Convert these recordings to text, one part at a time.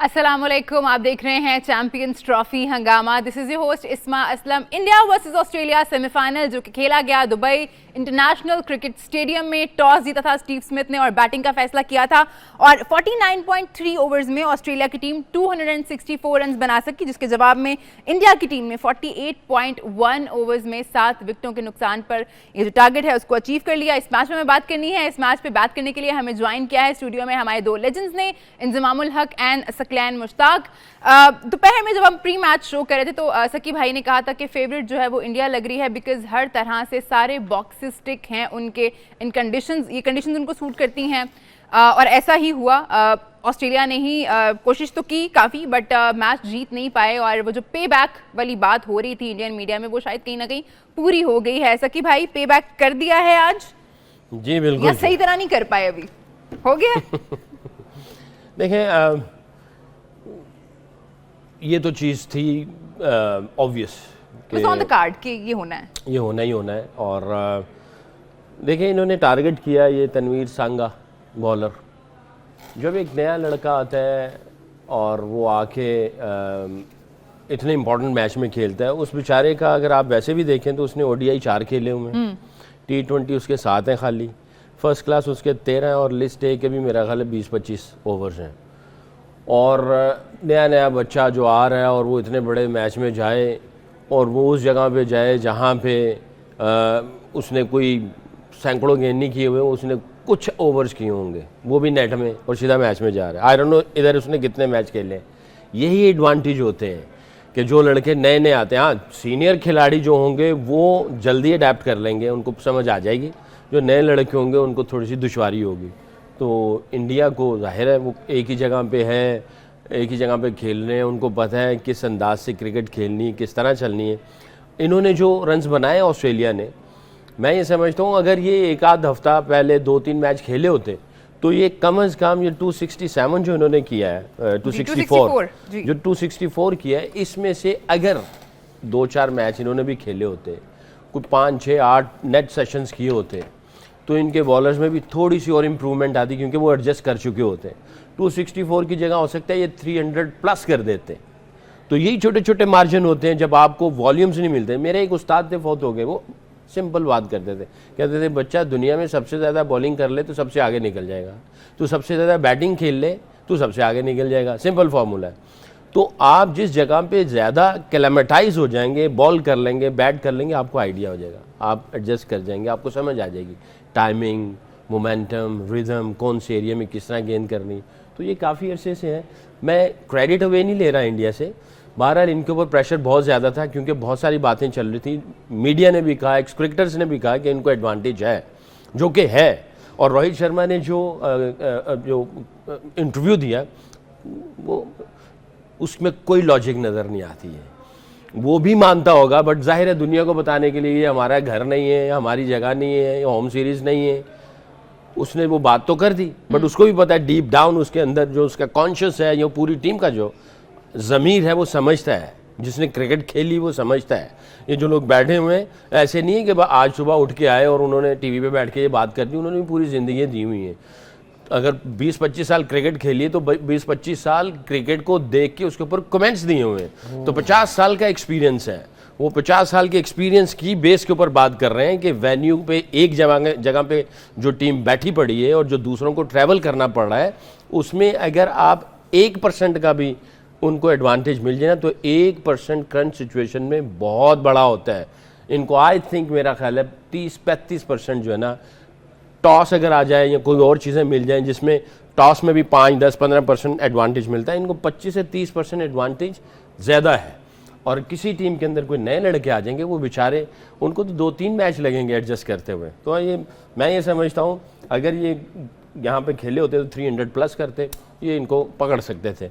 अस्सलामुअलैकुम, आप देख रहे हैं चैंपियंस ट्रॉफी हंगामा। दिस इज योर होस्ट इस्मा Aslam. India versus Australia semifinal जो कि खेला गया दुबई इंटरनेशनल क्रिकेट स्टेडियम में। टॉस जीता था स्टीव स्मिथ ने और बैटिंग का फैसला किया था और 49.3 ओवर्स में ऑस्ट्रेलिया की टीम 264 रन बना सकी, जिसके जवाब में इंडिया की टीम ने 48.1 ओवर्स में 7 विकेटों के नुकसान पर ये जो टारगेट है उसको अचीव कर लिया। इस मैच में हमें बात करनी है। इस मैच पे बात करने के लिए हमें ज्वाइन किया है स्टूडियो में हमारे दो लेजेंड्स ने, इंजमामुल हक एंड सकलैन मुश्ताक। दोपहर में जब हम प्री मैच शो कर रहे थे तो सकी भाई ने कहा था कि फेवरेट जो है वो इंडिया लग रही है, बिकॉज हर तरह से सारे बॉक्सेस टिक हैं उनके, इन कंडीशंस, ये कंडीशंस उनको सूट करती हैं और ऐसा ही हुआ। ऑस्ट्रेलिया ने ही कोशिश तो की काफ़ी, बट मैच जीत नहीं पाए और वो जो पे बैक वाली बात हो रही थी इंडियन मीडिया में वो शायद कहीं ना कहीं पूरी हो गई है। सकी भाई, पे बैक कर दिया है आज? जी बिल्कुल। या सही तरह नहीं कर पाए, अभी हो गया? देखें, ये तो चीज़ थी ऑब्वियस ऑन द कार्ड कि ये होना है, ये होना ही होना है। और देखें, इन्होंने टारगेट किया ये तनवीर सांगा बॉलर। जब एक नया लड़का आता है और वो आके इतने इम्पोर्टेंट मैच में खेलता है, उस बेचारे का अगर आप वैसे भी देखें तो उसने ओडीआई 4 खेले हुए हैं, T20 उसके 7 हैं खाली, फर्स्ट क्लास उसके 13 हैं और लिस्ट ए के भी मेरा ख्याल है 20-25 ओवर्स हैं। और नया नया बच्चा जो आ रहा है और वो इतने बड़े मैच में जाए और वो उस जगह पे जाए जहाँ पे उसने कोई सैकड़ों गेंद नहीं किए हुए, उसने कुछ ओवर्स किए होंगे, वो भी नेट में, और सीधा मैच में जा रहा है। आई डोंट नो इधर उसने कितने मैच खेले। यही एडवांटेज होते हैं कि जो लड़के नए नए आते हैं, हाँ सीनियर खिलाड़ी जो होंगे वो जल्दी अडेप्ट कर लेंगे, उनको समझ आ जाएगी। जो नए लड़के होंगे उनको थोड़ी सी दुश्वारी होगी। तो इंडिया को जाहिर है वो एक ही जगह पे है, एक ही जगह पे खेल रहे हैं, उनको पता है किस अंदाज से क्रिकेट खेलनी है, किस तरह चलनी है। इन्होंने जो रन्स बनाए ऑस्ट्रेलिया ने, मैं ये समझता हूँ अगर ये एक आध हफ्ता पहले 2-3 मैच खेले होते तो ये कम से कम ये 267 जो इन्होंने किया है, 264 जो 264 किया है, इसमें से अगर 2-4 मैच इन्होंने भी खेले होते, कोई 5-6-8 नेट सेशंस किए होते, तो इनके बॉलर्स में भी थोड़ी सी और इम्प्रूवमेंट आती, क्योंकि वो एडजस्ट कर चुके होते हैं। 264 की जगह हो सकता है ये 300 प्लस कर देते। तो यही छोटे छोटे मार्जिन होते हैं जब आपको वॉल्यूम्स नहीं मिलते। मेरे एक उस्ताद थे, फौत हो गए, वो सिंपल बात करते थे, कहते थे बच्चा दुनिया में सबसे ज़्यादा बॉलिंग कर ले तो सबसे आगे निकल जाएगा, तो सबसे ज़्यादा बैटिंग खेल ले तो सबसे आगे निकल जाएगा। सिंपल फार्मूला है। तो आप जिस जगह पे ज़्यादा क्लेमेटाइज हो जाएंगे, बॉल कर लेंगे, बैट कर लेंगे, आपको आइडिया हो जाएगा, आप एडजस्ट कर जाएंगे, आपको समझ आ जाएगी टाइमिंग, मोमेंटम, रिदम, कौन से एरिया में किस तरह गेंद करनी। तो ये काफ़ी अरसे से है। मैं क्रेडिट अवे नहीं ले रहा इंडिया से, बहरहाल इनके ऊपर प्रेशर बहुत ज़्यादा था क्योंकि बहुत सारी बातें चल रही थी। मीडिया ने भी कहा, एक्स क्रिकेटर्स ने भी कहा कि इनको एडवांटेज है, जो कि है। और रोहित शर्मा ने जो इंटरव्यू दिया वो उसमें कोई लॉजिक नज़र नहीं आती है। वो भी मानता होगा, बट जाहिर है दुनिया को बताने के लिए ये हमारा घर नहीं है, हमारी जगह नहीं है, होम सीरीज़ नहीं है, उसने वो बात तो कर दी, बट उसको भी पता है डीप डाउन उसके अंदर जो उसका कॉन्शियस है, ये पूरी टीम का जो ज़मीर है वो समझता है, जिसने क्रिकेट खेली वो समझता है। ये जो लोग बैठे हुए हैं, ऐसे नहीं है कि आज सुबह उठ के आए और उन्होंने टीवी पे बैठ के ये बात कर दी, उन्होंने भी पूरी ज़िंदगी दी हुई है। अगर 20-25 साल क्रिकेट खेली है तो 20-25 साल क्रिकेट को देख के उसके ऊपर कमेंट्स दिए हुए हैं, तो 50 साल का एक्सपीरियंस है। वो 50 साल के एक्सपीरियंस की बेस के ऊपर बात कर रहे हैं कि वेन्यू पे एक जगह पे जो टीम बैठी पड़ी है और जो दूसरों को ट्रैवल करना पड़ रहा है, उसमें अगर आप 1% का भी उनको एडवांटेज मिल जाए ना, तो 1% करंट सिचुएशन में बहुत बड़ा होता है। इनको आई थिंक मेरा ख्याल है 30-35% जो है ना, टॉस अगर आ जाए या कोई और चीज़ें मिल जाएं जिसमें टॉस में भी 5-10-15% एडवांटेज मिलता है, इनको 25 से 30% एडवांटेज ज़्यादा है। और किसी टीम के अंदर कोई नए लड़के आ जाएंगे, वो बेचारे, उनको तो 2-3 मैच लगेंगे एडजस्ट करते हुए। तो ये मैं ये समझता हूँ अगर ये यहाँ पे खेले होते तो 300 प्लस करते, ये इनको पकड़ सकते थे।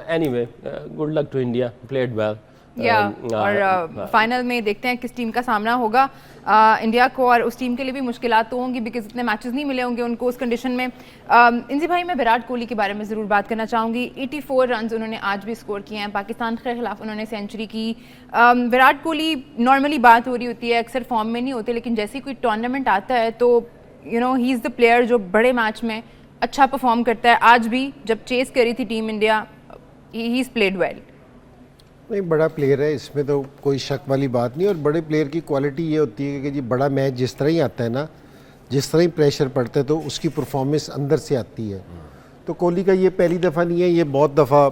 Anyway, good luck to India, played well. और फाइनल में देखते हैं किस टीम का सामना होगा इंडिया को, और उस टीम के लिए भी मुश्किलात तो होंगी बिकॉज इतने मैचेस नहीं मिले होंगे उनको उस कंडीशन में। इंजी भाई, मैं विराट कोहली के बारे में ज़रूर बात करना चाहूँगी। 84 रन उन्होंने आज भी स्कोर किए हैं, पाकिस्तान के खिलाफ उन्होंने सेंचुरी की। विराट कोहली, नॉर्मली बात हो रही होती है, अक्सर फॉर्म में नहीं होते, लेकिन जैसे ही कोई टूर्नामेंट आता है तो ही इज़ द प्लेयर जो बड़े मैच में अच्छा परफॉर्म करता है। आज भी जब चेस करी थी team India, he is played well. नहीं, बड़ा प्लेयर है, इसमें तो कोई शक वाली बात नहीं। और बड़े प्लेयर की क्वालिटी ये होती है कि जी बड़ा मैच जिस तरह ही आता है ना, जिस तरह ही प्रेशर पड़ता है तो उसकी परफॉर्मेंस अंदर से आती है। तो कोहली का ये पहली दफ़ा नहीं है, ये बहुत दफ़ा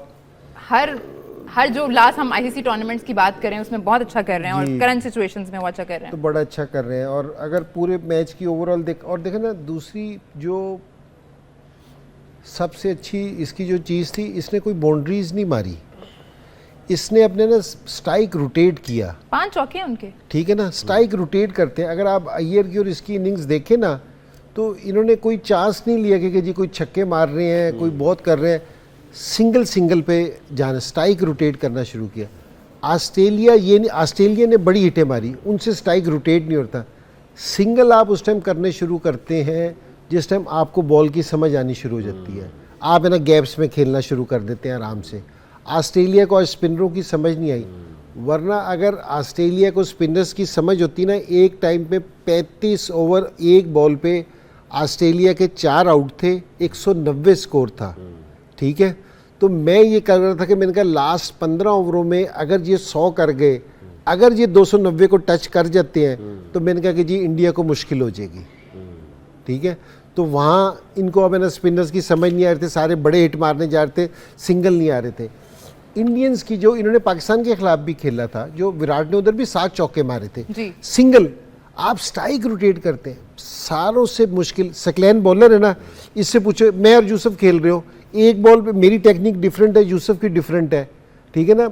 हर जो लास्ट हम आईसीसी टूर्नामेंट्स की बात करें उसमें बहुत अच्छा कर रहे हैं, और करंट सिचुएशंस में वो अच्छा कर रहे हैं। तो बड़ा अच्छा कर रहे हैं। और अगर पूरे मैच की ओवरऑल देखें ना, दूसरी जो सबसे अच्छी इसकी जो चीज़ थी, इसने कोई बाउंड्रीज नहीं मारी, इसने अपने ना स्ट्राइक रोटेट किया। 5 चौके हैं उनके, ठीक है ना, स्ट्राइक रोटेट करते हैं। अगर आप अय्यर की और इसकी इनिंग्स देखें ना, तो इन्होंने कोई चांस नहीं लिया कि जी कोई छक्के मार रहे हैं, कोई बहुत कर रहे हैं। सिंगल पे जाना, स्ट्राइक रोटेट करना शुरू किया। ऑस्ट्रेलिया ने बड़ी हिटें मारी, उनसे स्ट्राइक रोटेट नहीं होता। सिंगल आप उस टाइम करने शुरू करते हैं जिस टाइम आपको बॉल की समझ आनी शुरू हो जाती है, आप है ना गैप्स में खेलना शुरू कर देते हैं आराम से। ऑस्ट्रेलिया को स्पिनरों की समझ नहीं आई, वरना अगर ऑस्ट्रेलिया को स्पिनर्स की समझ होती ना, एक टाइम पे 35 ओवर एक बॉल पे ऑस्ट्रेलिया के 4 आउट थे, 190 स्कोर था। ठीक है, तो मैं ये कर रहा था कि मैंने कहा लास्ट 15 ओवरों में अगर ये 100 कर गए, अगर ये 290 को टच कर जाते हैं, तो मैंने कहा कि जी इंडिया को मुश्किल हो जाएगी। ठीक है, तो वहाँ इनको अब है ना स्पिनर्स की समझ नहीं आ रहे थे, सारे बड़े हिट मारने जा रहे थे, सिंगल नहीं आ रहे थे। इंडियंस की जो इन्होंने पाकिस्तान के खिलाफ भी खेला था, जो विराट ने उधर भी 7 चौके मारे थे जी। सिंगल। आप स्ट्राइक रोटेट करते हैं, सारों से मुश्किल सकलैन बॉलर है ना, इससे पूछो, मैं और यूसुफ खेल रहे हो, एक बॉल पे मेरी टेक्निक डिफरेंट है, यूसुफ की डिफरेंट है। ठीक है ना,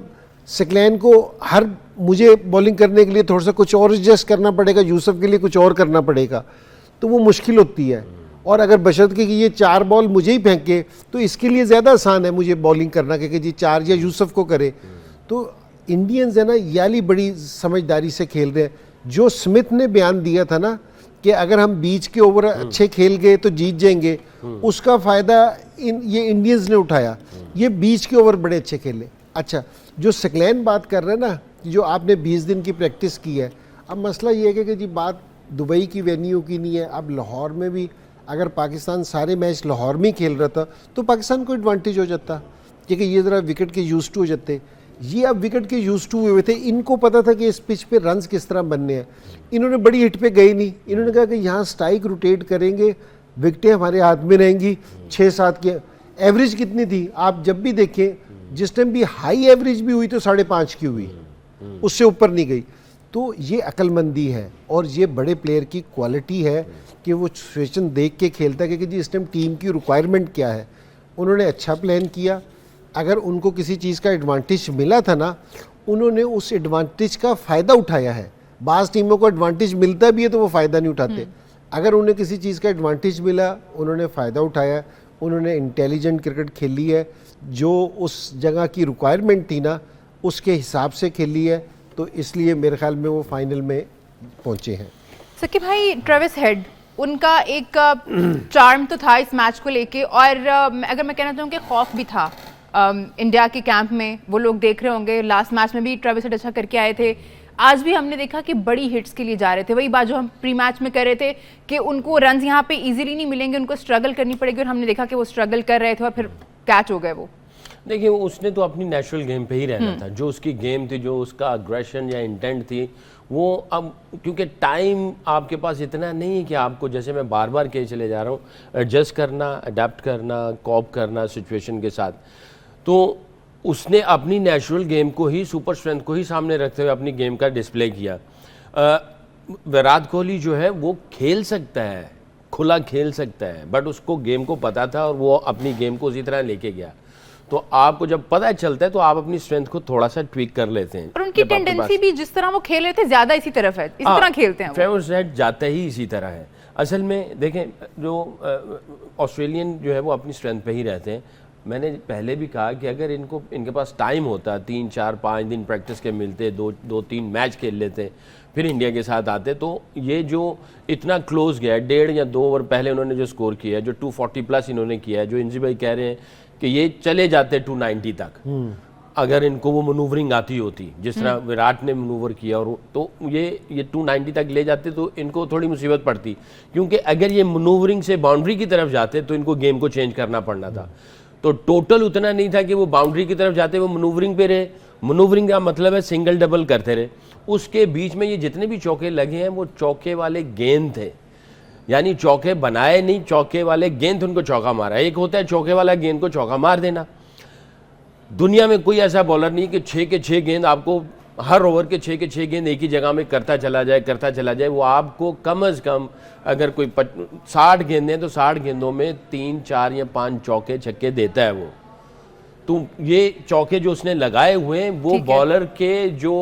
सकलैन को मुझे बॉलिंग करने के लिए थोड़ा सा कुछ और एडजस्ट करना पड़ेगा, यूसुफ के लिए कुछ और करना पड़ेगा, तो वो मुश्किल होती है। और अगर बशर्ते कि ये 4 बॉल मुझे ही फेंके तो इसके लिए ज़्यादा आसान है मुझे बॉलिंग करना कि जी 4 या यूसुफ को करे। तो इंडियंस है ना याली बड़ी समझदारी से खेल रहे हैं। जो स्मिथ ने बयान दिया था ना कि अगर हम बीच के ओवर अच्छे खेल गए तो जीत जाएंगे, उसका फ़ायदा ये इंडियंस ने उठाया। ये बीच के ओवर बड़े अच्छे खेले। अच्छा, जो सकलैन बात कर रहे हैं ना, जो आपने 20 दिन की प्रैक्टिस की है, अब मसला ये है कि जी बात दुबई की वेन्यू की नहीं है। अब लाहौर में भी अगर पाकिस्तान सारे मैच लाहौर में ही खेल रहा था तो पाकिस्तान को एडवांटेज हो जाता, क्योंकि ये ज़रा विकेट के यूज टू हो जाते। ये अब विकेट के यूज टू हुए थे, इनको पता था कि इस पिच पे रन्स किस तरह बनने हैं। इन्होंने बड़ी हिट पे गई नहीं, इन्होंने कहा कि यहाँ स्ट्राइक रोटेट करेंगे, विकेटें हमारे हाथ में रहेंगी। 6-7 की एवरेज कितनी थी आप जब भी देखें, जिस टाइम भी हाई एवरेज भी हुई तो 5.5 की हुई, उससे ऊपर नहीं गई। तो ये अक्लमंदी है और ये बड़े प्लेयर की क्वालिटी है कि वो सिचुएशन देख के खेलता है कि जी इस टाइम टीम की रिक्वायरमेंट क्या है। उन्होंने अच्छा प्लान किया। अगर उनको किसी चीज़ का एडवांटेज मिला था ना, उन्होंने उस एडवांटेज का फ़ायदा उठाया है। बाज़ टीमों को एडवांटेज मिलता भी है तो वो फ़ायदा नहीं उठाते। अगर उन्हें किसी चीज़ का एडवांटेज मिला, उन्होंने फ़ायदा उठाया, उन्होंने इंटेलिजेंट क्रिकेट खेली है, जो उस जगह की रिक्वायरमेंट थी ना उसके हिसाब से खेली है। तो इसलिए मेरे ख्याल में वो फाइनल में पहुँचे हैं। सकी भाई, ट्रेविस हेड, उनका एक चार्म तो था इस मैच को लेके, और अगर मैं कहना चाहूँ कि खौफ भी था इंडिया के कैंप में। वो लोग देख रहे होंगे, लास्ट मैच में भी ट्रेविस हेड अच्छा करके आए थे, आज भी हमने देखा कि बड़ी हिट्स के लिए जा रहे थे। वही बात जो हम प्री मैच में कर रहे थे कि उनको रन्स यहाँ पे इजीली नहीं मिलेंगे, उनको स्ट्रगल करनी पड़ेगी, और हमने देखा कि वो स्ट्रगल कर रहे थे और फिर कैच हो गए वो। देखिए, उसने तो अपनी नेचुरल गेम पे ही रहना था। जो उसकी गेम थी, जो उसका अग्रेशन या इंटेंट थी, वो अब क्योंकि टाइम आपके पास इतना नहीं है कि आपको, जैसे मैं बार बार कहे चले जा रहा हूँ, एडजस्ट करना, अडेप्ट करना, कॉप करना सिचुएशन के साथ। तो उसने अपनी नेचुरल गेम को ही, सुपर स्ट्रेंथ को ही सामने रखते हुए अपनी गेम का डिस्प्ले किया। विराट कोहली जो है वो खेल सकता है, खुला खेल सकता है, बट उसको गेम को पता था और वो अपनी गेम को उसी तरह लेके गया। तो आपको जब पता चलता है तो आप अपनी स्ट्रेंथ को थोड़ा सा ट्वीक कर लेते हैं। और उनकी टेंडेंसी भी जिस तरह वो खेल रहे थे ज्यादा इसी तरफ है, इसी तरह खेलते हैं। ट्रेविस हेड जाता ही इसी तरह है। असल में देखें, जो ऑस्ट्रेलियन जो है वो अपनी स्ट्रेंथ पे ही रहते हैं। मैंने पहले भी कहा कि अगर इनके पास टाइम होता, 3, 4, 5 दिन प्रैक्टिस के मिलते, 2-3 मैच खेल लेते, फिर इंडिया के साथ आते, तो ये जो इतना क्लोज गया, 1.5 या 2 ओवर पहले उन्होंने जो स्कोर किया है, जो 240 प्लस इन्होंने किया है, जो इंजी भाई कह रहे हैं कि ये चले जाते 290 तक। अगर इनको वो मनूवरिंग आती होती जिस तरह विराट ने मनूवर किया, और तो ये 290 तक ले जाते तो इनको थोड़ी मुसीबत पड़ती, क्योंकि अगर ये मनूवरिंग से बाउंड्री की तरफ जाते तो इनको गेम को चेंज करना पड़ना था। तो टोटल उतना नहीं था कि वो बाउंड्री की तरफ जाते, वो मनूवरिंग पे रहे। मनूवरिंग का मतलब है सिंगल डबल करते रहे। उसके बीच में ये जितने भी चौके लगे हैं वो चौके वाले गेंद थे, यानी चौके बनाए नहीं, चौके वाले गेंद उनको चौका मारा। एक होता है चौके वाला गेंद को चौका मार देना। दुनिया में कोई ऐसा बॉलर नहीं कि 6 के 6 गेंद आपको हर ओवर के 6 के 6 गेंद एक ही जगह में करता चला जाए। वो आपको कम से कम अगर कोई 60 गेंदें तो 60 गेंदों में 3, 4 या 5 चौके छक्के देता है वो। तो ये चौके जो उसने लगाए हुए हैं वो बॉलर के जो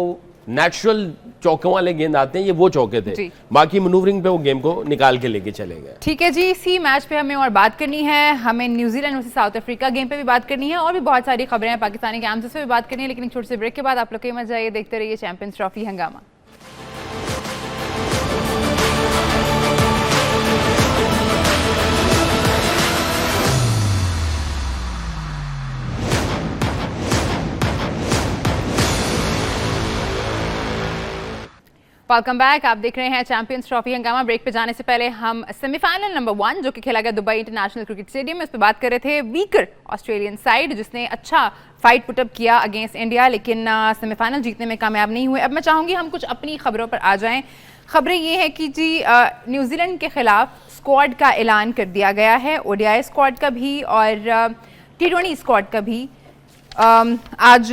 नेचुरल चौकों वाले गेंद आते हैं, ये वो चौके थे। बाकी मनूवरिंग पे वो गेम को निकाल के लेके चले गए। ठीक है जी, इसी मैच पे हमें और बात करनी है। हमें New Zealand versus south Africa game पे भी बात करनी है, और भी बहुत सारी खबरें हैं पाकिस्तानी गेम्स पे भी बात करनी है। लेकिन एक छोटे से ब्रेक के बाद आप लोग कहीं मत जाइए, देखते रहिए चैंपियंस ट्रॉफी हंगामा। वेलकम बैक, आप देख रहे हैं चैंपियंस ट्रॉफी हंगामा। ब्रेक पे जाने से पहले हम सेमीफाइनल नंबर 1 जो कि खेला गया दुबई इंटरनेशनल क्रिकेट स्टेडियम में, इस पे बात कर रहे थे। वीकर ऑस्ट्रेलियन साइड जिसने अच्छा फाइट पुटअप किया अगेंस्ट इंडिया, लेकिन सेमीफाइनल जीतने में कामयाब नहीं हुए। अब मैं चाहूँगी हम कुछ अपनी खबरों पर आ जाएँ। खबरें ये है कि जी न्यूजीलैंड के खिलाफ स्क्वाड का ऐलान कर दिया गया है, ओडीआई स्क्वाड का भी और T20 स्क्वाड का भी। आज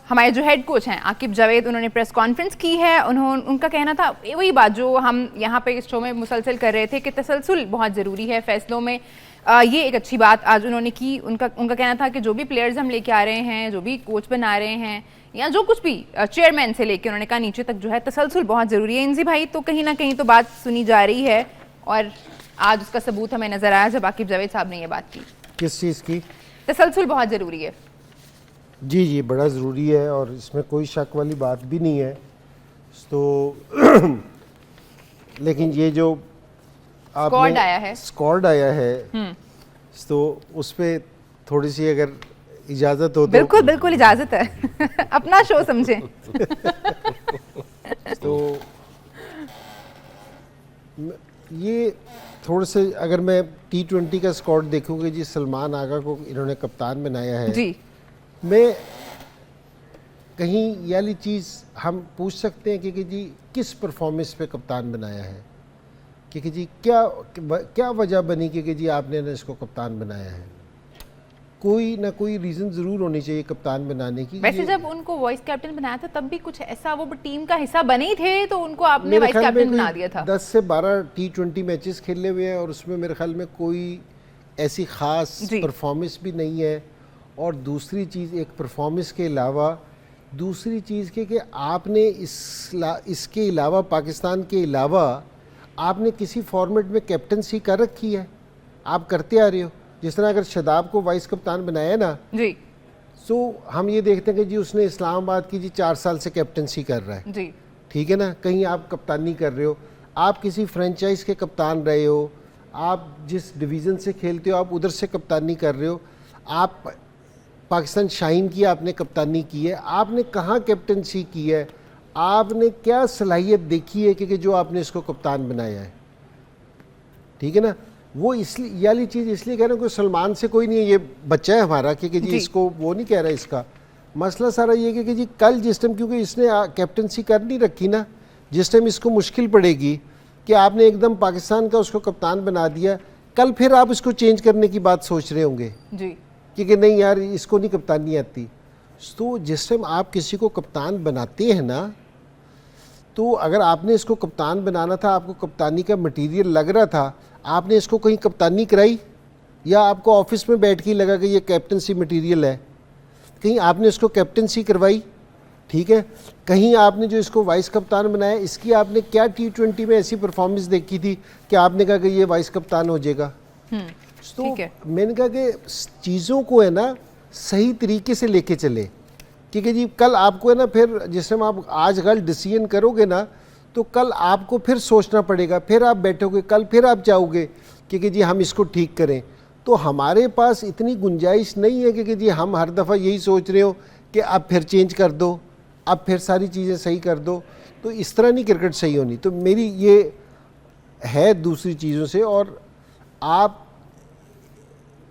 हमारे जो हेड कोच हैं आकिब जावेद, उन्होंने प्रेस कॉन्फ्रेंस की है। उनका कहना था वही बात जो हम यहाँ पे इस शो में मुसलसल कर रहे थे कि तसलसल बहुत ज़रूरी है फैसलों में। ये एक अच्छी बात आज उन्होंने की। उनका कहना था कि जो भी प्लेयर्स हम लेके आ रहे हैं, जो भी कोच बना रहे हैं, या जो कुछ भी चेयरमैन से लेके उन्होंने कहा नीचे तक जो है तसलसल बहुत ज़रूरी है। इंजी भाई, तो कहीं ना कहीं तो बात सुनी जा रही है, और आज उसका सबूत हमें नज़र आया जब आकिब जावेद साहब ने ये बात की। किस चीज़ की? तसलसल बहुत ज़रूरी है। जी, बड़ा ज़रूरी है, और इसमें कोई शक वाली बात भी नहीं है। तो लेकिन ये जो स्क्वाड आया है तो उस पर थोड़ी सी अगर इजाज़त हो तो बिल्कुल इजाज़त है। अपना शो समझें। तो ये थोड़े से अगर मैं T20 का स्क्वाड देखूँगी जी, सलमान आगा को इन्होंने कप्तान बनाया है जी। मैं कहीं ये वाली चीज़ हम पूछ सकते हैं कि जी किस परफॉर्मेंस पे कप्तान बनाया है, कि जी क्या वजह बनी कि जी आपने इसको कप्तान बनाया है। कोई ना कोई रीज़न ज़रूर होनी चाहिए कप्तान बनाने की। वैसे जब उनको वाइस कैप्टन बनाया था तब भी कुछ ऐसा, वो टीम का हिस्सा बने ही थे तो उनको आपने वाइस कैप्टन बना दिया था। 10 से 12 T20 मैचेस खेले हुए हैं, और उसमें मेरे ख्याल में कोई ऐसी ख़ास परफॉर्मेंस भी नहीं है। और दूसरी चीज़, एक परफॉर्मेंस के अलावा दूसरी चीज़ कि आपने इसके अलावा, पाकिस्तान के अलावा आपने किसी फॉर्मेट में कैप्टनसी कर रखी है, आप करते आ रहे हो। जिस तरह अगर शदाब को वाइस कप्तान बनाया ना जी, तो हम ये देखते हैं कि जी उसने इस्लामाबाद की जी 4 साल से कैप्टनसी कर रहा है जी, ठीक है ना। कहीं आप कप्तानी कर रहे हो, आप किसी फ्रेंचाइज के कप्तान रहे हो, आप जिस डिवीज़न से खेलते हो आप उधर से कप्तानी कर रहे हो। आप पाकिस्तान शाहीन की आपने कप्तानी की है, आपने कहाँ कैप्टनसी की है, आपने क्या सलाहियत देखी है कि जो आपने इसको कप्तान बनाया है, ठीक है ना। वो इसलिए ये वाली चीज़ इसलिए कह रहे हैं, कोई सलमान से कोई नहीं है, ये बच्चा है हमारा कि जी इसको वो नहीं कह रहा। इसका मसला सारा ये कि जी कल जिस टाइम, क्योंकि इसने कैप्टनसी कर नहीं रखी ना, जिस टाइम इसको मुश्किल पड़ेगी कि आपने एकदम पाकिस्तान का उसको कप्तान बना दिया, कल फिर आप इसको चेंज करने की बात सोच रहे होंगे जी कि नहीं यार इसको नहीं कप्तानी आती। तो जिस टाइम आप किसी को कप्तान बनाते हैं ना, तो अगर आपने इसको कप्तान बनाना था, आपको कप्तानी का मटेरियल लग रहा था, आपने इसको कहीं कप्तानी कराई, या आपको ऑफिस में बैठ के लगा कि ये कैप्टनसी मटेरियल है, कहीं आपने इसको कैप्टनसी करवाई, ठीक है। कहीं आपने जो इसको वाइस कप्तान बनाया, इसकी आपने क्या T20 में ऐसी परफॉर्मेंस देखी थी कि आपने कहा कि ये वाइस कप्तान हो जाएगा। तो मैंने कहा कि चीज़ों को है ना सही तरीके से लेके चले, क्योंकि जी कल आपको है ना, फिर जिस टाइम आप आज कल डिसीजन करोगे ना, तो कल आपको फिर सोचना पड़ेगा, फिर आप बैठोगे, कल फिर आप चाहोगे कि जी हम इसको ठीक करें। तो हमारे पास इतनी गुंजाइश नहीं है कि जी हम हर दफ़ा यही सोच रहे हो कि अब फिर चेंज कर दो, अब फिर सारी चीज़ें सही कर दो। तो इस तरह नहीं क्रिकेट सही होनी। तो मेरी ये है दूसरी चीज़ों से। और आप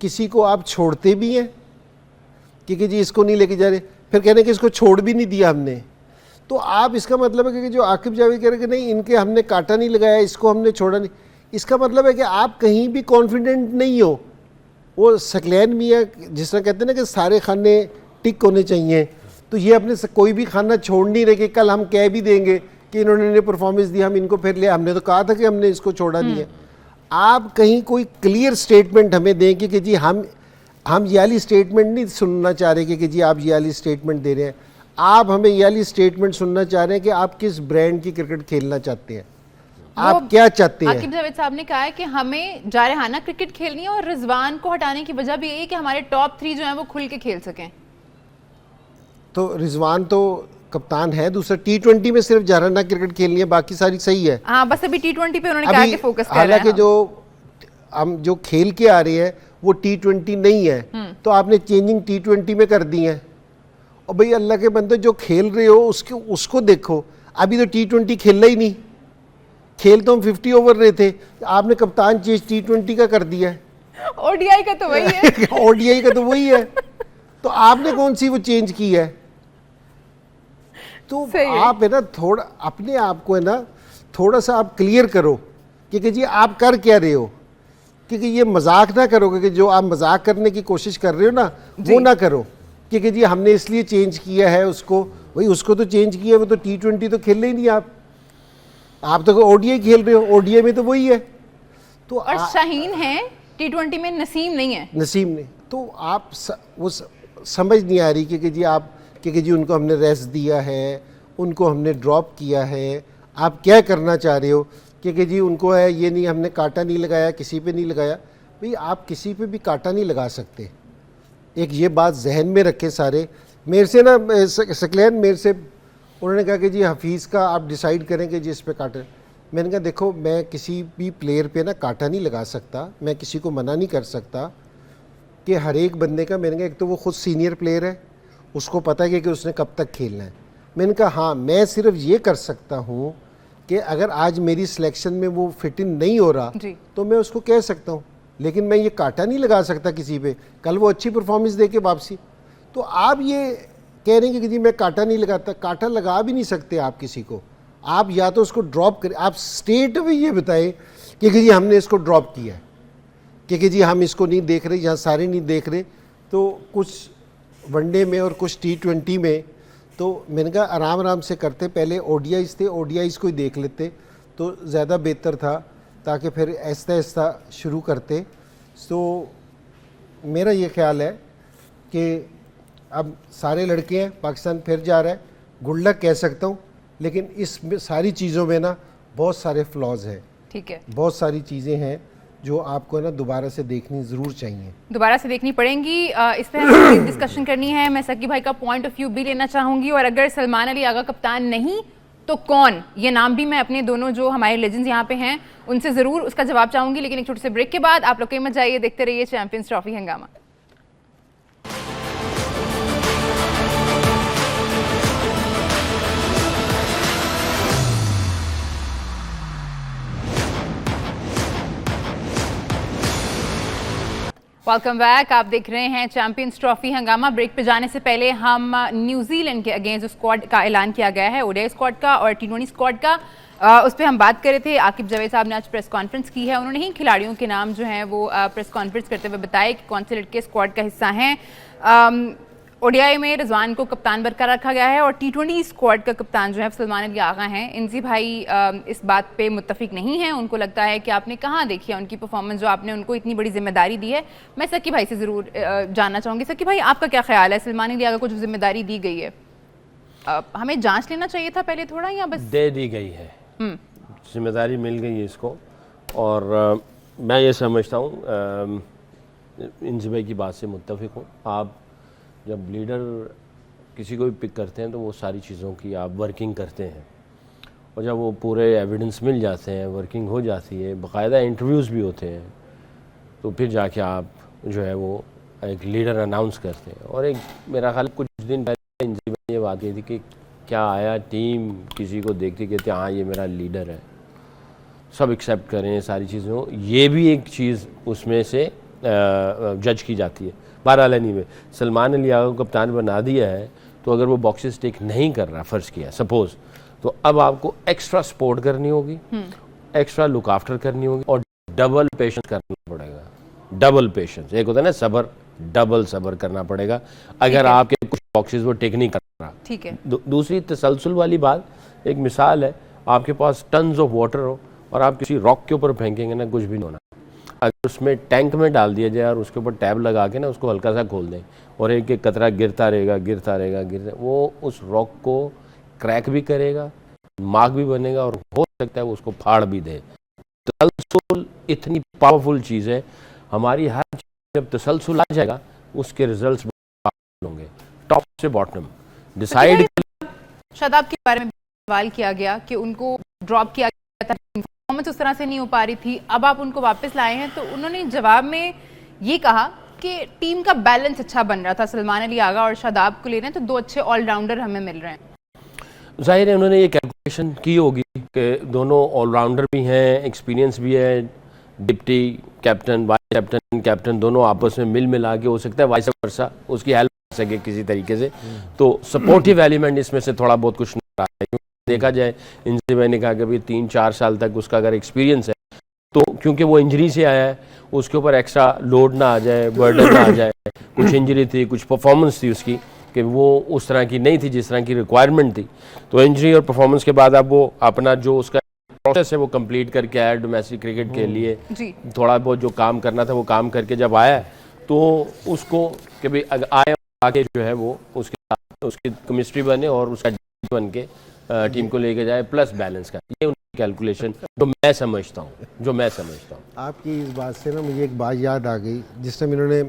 किसी को आप छोड़ते भी हैं कि जी इसको नहीं लेके जा रहे, फिर कहने कि इसको छोड़ भी नहीं दिया हमने, तो आप इसका मतलब है कि जो आकिब जावेद कह रहे कि नहीं इनके हमने काटा नहीं लगाया, इसको हमने छोड़ा नहीं, इसका मतलब है कि आप कहीं भी कॉन्फिडेंट नहीं हो। वो सकलैन मियाँ जिस तरह कहते हैं ना कि सारे खाने टिक होने चाहिए, तो ये अपने कोई भी खाना छोड़ नहीं रहे कि कल हम कह भी देंगे कि इन्होंने परफॉर्मेंस दी, हम इनको फिर ले, हमने तो कहा था कि हमने इसको छोड़ा नहीं है। आप कहीं कोई क्लियर स्टेटमेंट हमें दें कि जी हम ये वाली स्टेटमेंट नहीं सुनना चाह रहे कि जी आप ये वाली स्टेटमेंट दे रहे हैं। आप हमें ये वाली स्टेटमेंट सुनना चाह रहे हैं कि आप किस ब्रांड की क्रिकेट खेलना चाहते हैं, आप क्या चाहते हैं। आकिब जावेद साहब ने कहा है कि हमें जारहाना क्रिकेट खेलनी है और रिजवान को हटाने की वजह भी यही है कि हमारे टॉप 3 जो हैं वो खुल के खेल सकें। तो रिजवान तो कप्तान है, दूसरा T20 में सिर्फ जारहाना क्रिकेट खेलनी है, बाकी सारी सही है। हाँ, बस अभी T20 पे उन्होंने कहा कि फोकस कर रहे हैं। हालांकि जो हम जो खेल के आ रही है वो T20 नहीं है, तो आपने चेंजिंग T20 में कर दी है। और भाई अल्लाह के बंदे जो खेल रहे हो उसको देखो। अभी तो T20 खेलना ही नहीं, खेल तो हम 50 ओवर रहे थे, आपने कप्तान चेंज T20 का कर दिया है। ओडीआई का तो वही है। ओडीआई का तो वही है, तो आपने कौन सी वो चेंज की है। तो आप है ना थोड़ा अपने आप को है ना थोड़ा सा आप क्लियर करो कि जी आप कर क्या रहे हो, क्योंकि ये मजाक ना करो कि जो आप मजाक करने की कोशिश कर रहे हो ना वो ना करो कि जी हमने इसलिए चेंज किया है उसको। भाई उसको तो चेंज किया है, वो तो T20 तो खेल ही नहीं। आप तो ओडीआई खेल रहे हो, ओडीआई में तो वही है। तो और शाहीन है T20 में, नसीम नहीं है। नसीम ने तो आप वो समझ नहीं आ रही कि जी आप कि जी उनको हमने रेस्ट दिया है, उनको हमने ड्रॉप किया है, आप क्या करना चाह रहे हो कि जी उनको है ये नहीं हमने कांटा नहीं लगाया, किसी पे नहीं लगाया। भाई आप किसी पे भी कांटा नहीं लगा सकते, एक ये बात जहन में रखें सारे। मेरे से ना सकलैन मेरे से उन्होंने कहा कि जी हफीज़ का आप डिसाइड करें कि जी इस पे कांटा। मैंने कहा देखो मैं किसी भी प्लेयर पे ना कांटा नहीं लगा सकता, मैं किसी को मना नहीं कर सकता कि हर एक बंदे का। मैंने कहा एक तो वो खुद सीनियर प्लेयर है, उसको पता है कि उसने कब तक खेलना है। मैंने कहा हाँ मैं सिर्फ ये कर सकता हूँ कि अगर आज मेरी सिलेक्शन में वो फिट इन नहीं हो रहा तो मैं उसको कह सकता हूँ, लेकिन मैं ये कांटा नहीं लगा सकता किसी पे। कल वो अच्छी परफॉर्मेंस दे के वापसी, तो आप ये कह रहे हैं कि जी मैं कांटा नहीं लगाता, कांटा लगा भी नहीं सकते आप किसी को। आप या तो उसको ड्रॉप करें, आप स्टेट में ये बताएं कि जी हमने इसको ड्रॉप किया है, कि जी हम इसको नहीं देख रहे, यहाँ सारे नहीं देख रहे। तो कुछ वनडे में और कुछ T20 में तो मैंने कहा आराम आराम से करते, पहले ओडीआईज थे, ओडीआईज को ही देख लेते तो ज़्यादा बेहतर था, ताकि फिर ऐसा ऐसा शुरू करते। तो मेरा ये ख्याल है कि अब सारे लड़के हैं, पाकिस्तान फिर जा रहा है, गुड लक कह सकता हूँ, लेकिन इस सारी चीज़ों में ना बहुत सारे फ्लॉज हैं। ठीक है, बहुत सारी चीज़ें हैं जो आपको ना दोबारा से देखनी ज़रूर चाहिए, दोबारा से देखनी पड़ेंगी। इस पर हमें डिस्कशन करनी है। मैं सकी भाई का पॉइंट ऑफ व्यू भी लेना चाहूँगी, और अगर सलमान अली आगा कप्तान नहीं तो कौन, ये नाम भी मैं अपने दोनों जो हमारे लेजेंड्स यहाँ पे हैं उनसे ज़रूर उसका जवाब चाहूँगी। लेकिन एक छोटे से ब्रेक के बाद आप लोग कहीं मत जाइए, देखते रहिए चैंपियंस ट्रॉफी हंगामा। वेलकम बैक, आप देख रहे हैं चैंपियंस ट्रॉफी हंगामा। ब्रेक पे जाने से पहले हम न्यूजीलैंड के अगेंस्ट स्क्वाड का ऐलान किया गया है, ओडीआई स्क्वाड का और T20 स्क्वाड का, उस पर हम बात कर रहे थे। आकिब जावेद साहब ने आज प्रेस कॉन्फ्रेंस की है, उन्होंने ही खिलाड़ियों के नाम जो हैं वो प्रेस कॉन्फ्रेंस करते हुए बताया कि कौन से लड़के स्क्वाड का हिस्सा हैं। ओडीआई में रिजवान को कप्तान बरकरार रखा गया है और T20 स्क्वाड का कप्तान जो है सलमान अली आगा हैं। इंजी भाई इस बात पे मुत्तफिक नहीं हैं, उनको लगता है कि आपने कहाँ देखी है उनकी परफॉर्मेंस जो आपने उनको इतनी बड़ी जिम्मेदारी दी है। मैं सकी भाई से ज़रूर जानना चाहूँगी, सकी भाई आपका क्या ख्याल है, सलमान अली आगा को जो जिम्मेदारी दी गई है हमें जांच लेना चाहिए था पहले थोड़ा, या बस दे दी गई है, जिम्मेदारी मिल गई है इसको। और मैं ये समझता हूँ इंजी भाई की बात से मुत्तफिक हूँ। आप जब लीडर किसी को भी पिक करते हैं तो वो सारी चीज़ों की आप वर्किंग करते हैं, और जब वो पूरे एविडेंस मिल जाते हैं, वर्किंग हो जाती है, बाकायदा इंटरव्यूज़ भी होते हैं, तो फिर जाके आप जो है वो एक लीडर अनाउंस करते हैं। और एक मेरा ख्याल कुछ दिन पहले इनसे मैंने ये बात की थी कि क्या आया टीम किसी को देखती कहते हाँ ये मेरा लीडर है, सब एक्सेप्ट करें सारी चीज़ों, ये भी एक चीज़ उसमें से जज की जाती है। बहरहाल नहीं में सलमान अली आगा को कप्तान बना दिया है, तो अगर वो बॉक्सेस टिक नहीं कर रहा फ़र्ज़ किया सपोज़, तो अब आपको एक्स्ट्रा सपोर्ट करनी होगी, एक्स्ट्रा लुक आफ्टर करनी होगी और डबल पेशेंस करना पड़ेगा। डबल पेशेंस, एक होता है ना सब्र, डबल सब्र करना पड़ेगा अगर आपके कुछ बॉक्सेस वो टिक नहीं कर रहा। ठीक है। दूसरी तसलसल वाली बात, एक मिसाल है, आपके पास टन्स ऑफ वाटर हो और आप किसी रॉक के ऊपर फेंकेंगे ना, कुछ भी नहीं होना। अगर उसमें टैंक में डाल दिया जाए और उसके ऊपर टैब लगा के ना उसको हल्का सा खोल दें और एक एक कतरा गिरता रहेगा, वो उस रॉक को क्रैक भी करेगा, मार्क भी बनेगा और हो सकता है वो उसको फाड़ भी दे। तसलसल इतनी पावरफुल चीज़ है, हमारी हर चीज़ जब तसलसल आ जाएगा उसके रिजल्ट्स होंगे टॉप से बॉटम डिसाइड। शादाब के बारे में सवाल किया गया कि उनको ड्रॉप किया गया था, परफॉर्मेंस उस तरह से नहीं हो पा रही थी, अब आप उनको वापस लाए हैं, तो उन्होंने जवाब में ये कहा कि टीम का बैलेंस अच्छा बन रहा था, सलमान अली आगा और शादाब को ले रहे हैं तो दो अच्छे ऑलराउंडर हमें मिल रहे हैं। जाहिर है उन्होंने ये कैलकुलेशन की होगी कि दोनों ऑलराउंडर भी हैं, एक्सपीरियंस भी है, deputy captain, vice captain, captain दोनों आपस में मिल मिला के, हो सकता है वाइस वर्सा उसकी हेल्प कर सके किसी तरीके से, तो सपोर्टिव एलिमेंट इसमें से थोड़ा बहुत कुछ नजर आता है। देखा जाए इनसे मैंने कहा कि अभी 3-4 साल तक उसका अगर एक्सपीरियंस है तो क्योंकि वो इंजरी से आया है उसके ऊपर एक्स्ट्रा लोड ना आ जाए, बर्डन ना आ जाए, कुछ इंजरी थी, कुछ परफॉर्मेंस थी उसकी कि वो उस तरह की नहीं थी जिस तरह की रिक्वायरमेंट थी, तो इंजरी और परफॉर्मेंस के बाद अब वो अपना जो उसका प्रोसेस है वो कंप्लीट करके आया डोमेस्टिक क्रिकेट के लिए, थोड़ा बहुत जो काम करना था वो काम करके जब आया तो उसको कि भाई आए आके जो है वो उसकी केमिस्ट्री बने और उसका बन के टीम को लेके जाए प्लस बैलेंस का, ये उनकी कैलकुलेशन जो मैं समझता हूँ। आपकी इस बात से ना मुझे एक बात याद आ गई, जिस टाइम इन्होंने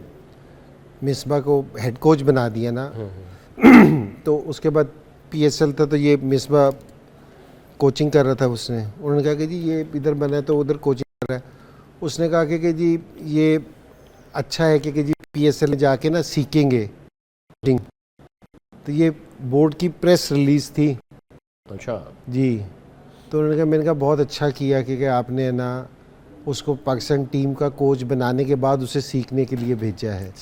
मिसबा को हेड कोच बना दिया ना तो उसके बाद PSL था तो ये मिसबा कोचिंग कर रहा था, उन्होंने कहा कि जी ये इधर बना है तो उधर कोचिंग कर रहा है, उसने कहा कि जी ये अच्छा है कि जी PSL में जाके ना सीखेंगे, तो ये बोर्ड की प्रेस रिलीज थी। अच्छा जी, तो उन्होंने कहा, मैंने कहा बहुत अच्छा किया कि आपने ना उसको पाकिस्तान टीम का कोच बनाने के बाद उसे सीखने के लिए भेजा है।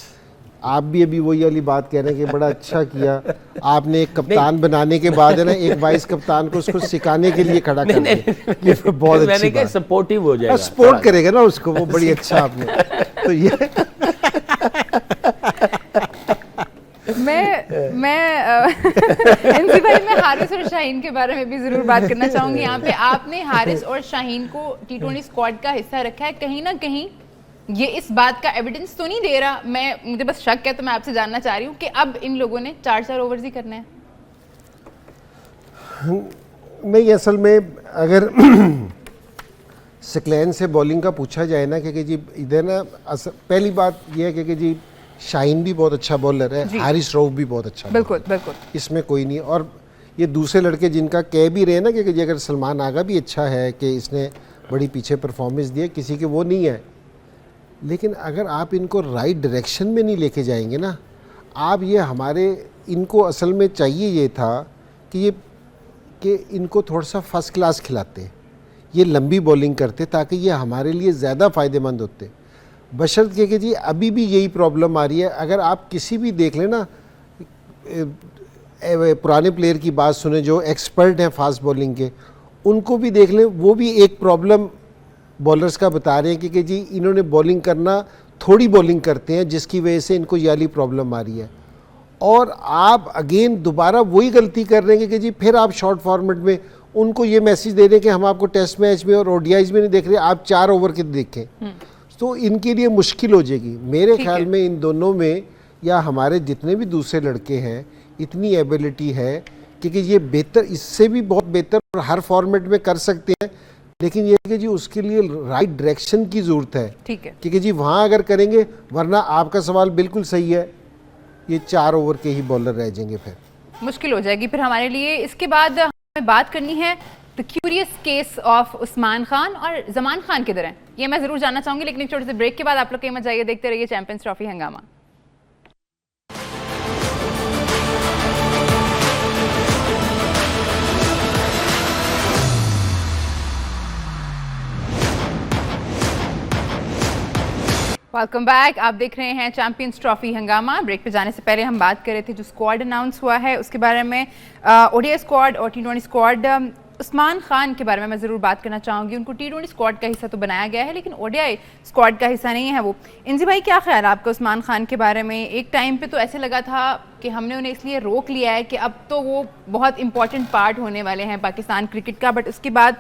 आप भी अभी वही वाली बात कह रहे हैं कि बड़ा अच्छा किया आपने, एक कप्तान बनाने के बाद है ना एक वाइस कप्तान को उसको सिखाने के लिए खड़ा कर दिया, ये बहुत अच्छी बात, सपोर्टिव हो जाएगा, सपोर्ट करेगा ना उसको, वो बड़ी अच्छा आपने तो ये इनसे भाई मैं हारिस और शाहीन के बारे में भी जरूर बात करना चाहूंगी। यहाँ पे आपने हारिस और शाहीन को T20 स्क्वाड का हिस्सा रखा है, कहीं ना कहीं ये इस बात का एविडेंस तो नहीं दे रहा, मुझे बस शक है, तो मैं आपसे जानना चाह रही हूँ कि अब इन लोगों ने 4 ओवर्स ही करने हैं। नहीं, असल में अगर सकलैन से बॉलिंग का पूछा जाए ना कि जी इधर ना पहली बात यह है कि जी शाहीन भी बहुत अच्छा बॉलर है, हारिस रऊफ भी बहुत अच्छा, बिल्कुल बिल्कुल, इसमें कोई नहीं। और ये दूसरे लड़के जिनका कह भी रहे ना कि अगर सलमान आगा भी अच्छा है कि इसने बड़ी पीछे परफॉर्मेंस दी है, किसी के वो नहीं है, लेकिन अगर आप इनको राइट डायरेक्शन में नहीं लेके जाएंगे ना, आप ये हमारे इनको असल में चाहिए ये था कि इनको थोड़ा सा फर्स्ट क्लास खिलाते, ये लंबी बॉलिंग करते ताकि ये हमारे लिए ज़्यादा फ़ायदेमंद होते, बशर्ते कि जी अभी भी यही प्रॉब्लम आ रही है। अगर आप किसी भी देख लें ना, पुराने प्लेयर की बात सुने जो एक्सपर्ट हैं फास्ट बॉलिंग के, उनको भी देख लें, वो भी एक प्रॉब्लम बॉलर्स का बता रहे हैं कि जी इन्होंने बॉलिंग करना, थोड़ी बॉलिंग करते हैं जिसकी वजह से इनको ये वाली प्रॉब्लम आ रही है। और आप अगेन दोबारा वही गलती कर रहे हैं कि जी फिर आप शॉर्ट फॉर्मेट में उनको ये मैसेज दे रहे हैं कि हम आपको टेस्ट मैच में और ODIs में नहीं देख रहे, आप 4 ओवर के देखें, तो इनके लिए मुश्किल हो जाएगी। मेरे ख्याल में इन दोनों में या हमारे जितने भी दूसरे लड़के हैं इतनी एबिलिटी है क्योंकि ये बेहतर, इससे भी बहुत बेहतर और हर फॉर्मेट में कर सकते हैं, लेकिन ये कि जी उसके लिए राइट डायरेक्शन की ज़रूरत है। ठीक है, क्योंकि जी वहाँ अगर करेंगे, वरना आपका सवाल बिल्कुल सही है, ये 4 ओवर के ही बॉलर रह जाएंगे, फिर मुश्किल हो जाएगी फिर हमारे लिए। इसके बाद हमें बात करनी है the curious case of Usman Khan और जमान खान किधर हैं, ये मैं जरूर जानना चाहूंगी, लेकिन एक छोटे से ब्रेक के बाद आप लोग कहीं मत जाइए, देखते रहिए चैंपियंस ट्रॉफी हंगामा। Welcome back. आप देख रहे हैं चैंपियंस ट्रॉफी हंगामा। ब्रेक पे जाने से पहले हम बात कर रहे थे जो स्क्वाड अनाउंस हुआ है उसके बारे में, ओडीआई स्क्वाड और टी20 स्क्वाड। उस्मान खान के बारे में मैं ज़रूर बात करना चाहूँगी। उनको टी20 स्क्वाड का हिस्सा तो बनाया गया है लेकिन ओडीआई स्क्वाड का हिस्सा नहीं है वो। इंजी भाई, क्या ख्याल है आपका उस्मान खान के बारे में? एक टाइम पे तो ऐसे लगा था कि हमने उन्हें इसलिए रोक लिया है कि अब तो वो बहुत इंपॉर्टेंट पार्ट होने वाले हैं पाकिस्तान क्रिकेट का, बट उसके बाद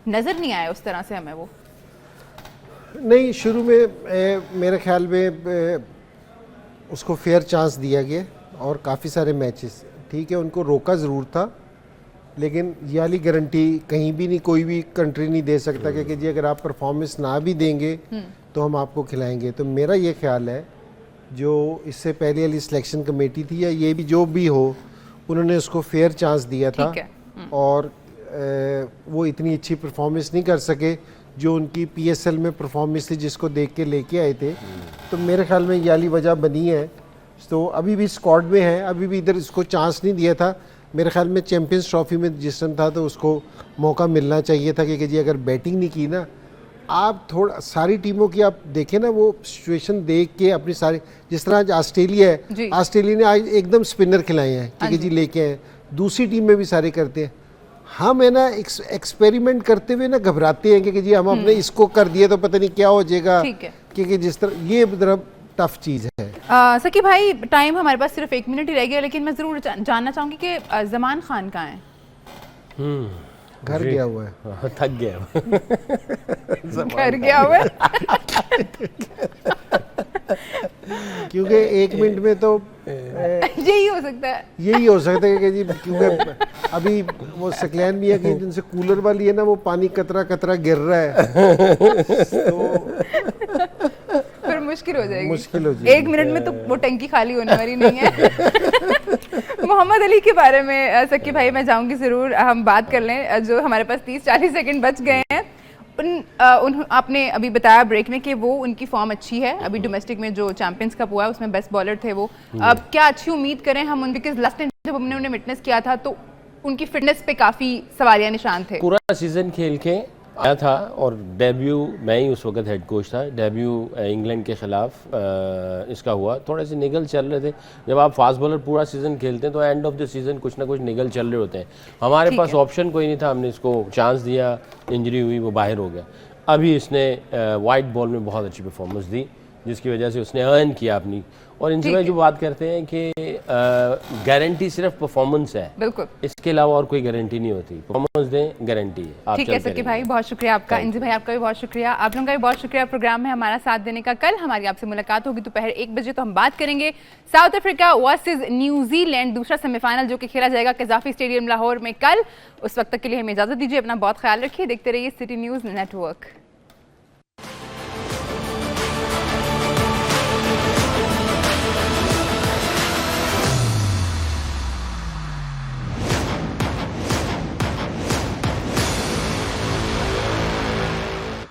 नज़र नहीं आया उस तरह से हमें वो। नहीं, शुरू में मेरे ख्याल में उसको फेयर चांस दिया गया और काफ़ी सारे मैचेस, ठीक है, उनको रोका ज़रूर था, लेकिन ये वाली गारंटी कहीं भी नहीं, कोई भी कंट्री नहीं दे सकता कि जी अगर आप परफॉर्मेंस ना भी देंगे तो हम आपको खिलाएंगे। तो मेरा ये ख्याल है जो इससे पहले वाली सिलेक्शन कमेटी थी या ये भी जो भी हो, उन्होंने उसको फेयर चांस दिया था और वो इतनी अच्छी परफॉर्मेंस नहीं कर सके जो उनकी पीएसएल में परफॉर्मेंस थी जिसको देख के लेके आए थे। तो मेरे ख्याल में ये वाली वजह बनी है। तो अभी भी स्क्वाड में है, अभी भी इधर इसको चांस नहीं दिया था। मेरे ख्याल में चैंपियंस ट्रॉफी में जिस टाइम था तो उसको मौका मिलना चाहिए था कि जी अगर बैटिंग नहीं की ना, आप थोड़ा सारी टीमों की आप देखें ना, वो सिचुएशन देख के अपनी सारी, जिस तरह आज ऑस्ट्रेलिया है, ऑस्ट्रेलिया ने आज एकदम स्पिनर खिलाए हैं कि जी लेके आए, दूसरी टीम में भी सारे करते हैं। हम है ना एक्सपेरिमेंट करते हुए ना घबराते हैं कि जी हम अपने इसको कर दिए तो पता नहीं क्या हो जाएगा, क्योंकि जिस तरह ये टफ चीज़ है। सकी भाई, टाइम हमारे पास सिर्फ 1 मिनट ही रह गया, लेकिन मैं ज़रूर जानना चाहूँगी कि ज़मान खान कहाँ है? घर गया हुआ है, थक गया घर गया हुआ है क्योंकि 1 मिनट में तो यही हो सकता है, यही हो सकता है कि जी, क्योंकि अभी वो सकलैन भी है कि जिनसे कूलर वाली है ना, वो पानी कतरा कतरा गिर रहा है तो फिर मुश्किल हो जाएगी, मुश्किल हो जाएगी। 1 मिनट में तो वो टंकी खाली होने वाली नहीं है। मोहम्मद अली के बारे में सकी भाई मैं जाऊंगी ज़रूर, हम बात कर लें। जो हमारे पास 30-40 सेकंड बच गए हैं, आपने अभी बताया ब्रेक में कि वो उनकी फॉर्म अच्छी है। अभी डोमेस्टिक में जो चैंपियंस कप हुआ है उसमें बेस्ट बॉलर थे वो। अब क्या अच्छी उम्मीद करें हम उन, बिकॉज लास्ट टाइम जब हमने उन्हें विटनेस किया था तो उनकी फिटनेस पे काफ़ी सवालिया निशान थे। पूरा सीजन खेल के आया था और डेब्यू, मैं ही उस वक्त हेड कोच था, डेब्यू इंग्लैंड के ख़िलाफ़ इसका हुआ। थोड़े से निगल चल रहे थे। जब आप फास्ट बॉलर पूरा सीज़न खेलते हैं तो एंड ऑफ द सीज़न कुछ ना कुछ निगल चल रहे होते हैं। हमारे पास ऑप्शन कोई नहीं था, हमने इसको चांस दिया, इंजरी हुई, वो बाहर हो गया। अभी इसने वाइट बॉल में बहुत अच्छी परफॉर्मेंस दी जिसकी वजह से उसने अर्न किया अपनी। और इनसे में जो बात करते हैं कि गारंटी सिर्फ परफॉर्मेंस है, बिल्कुल, इसके अलावा और कोई गारंटी नहीं होती। परफॉर्मेंस दें, गारंटी है। ठीक है सकी भाई, बहुत शुक्रिया आपका। इंजी भाई आपका भी बहुत शुक्रिया, आप लोगों का भी बहुत शुक्रिया प्रोग्राम में हमारा साथ देने का। कल हमारी आपसे मुलाकात होगी दोपहर 1 बजे, तो हम बात करेंगे साउथ अफ्रीका वर्सेज न्यूजीलैंड, दूसरा सेमीफाइनल जो कि खेला जाएगा कज़ाफी स्टेडियम लाहौर में कल। उस वक्त तक के लिए हमें इजाजत दीजिए, अपना बहुत ख्याल रखिए, देखते रहिए सिटी न्यूज़ नेटवर्क।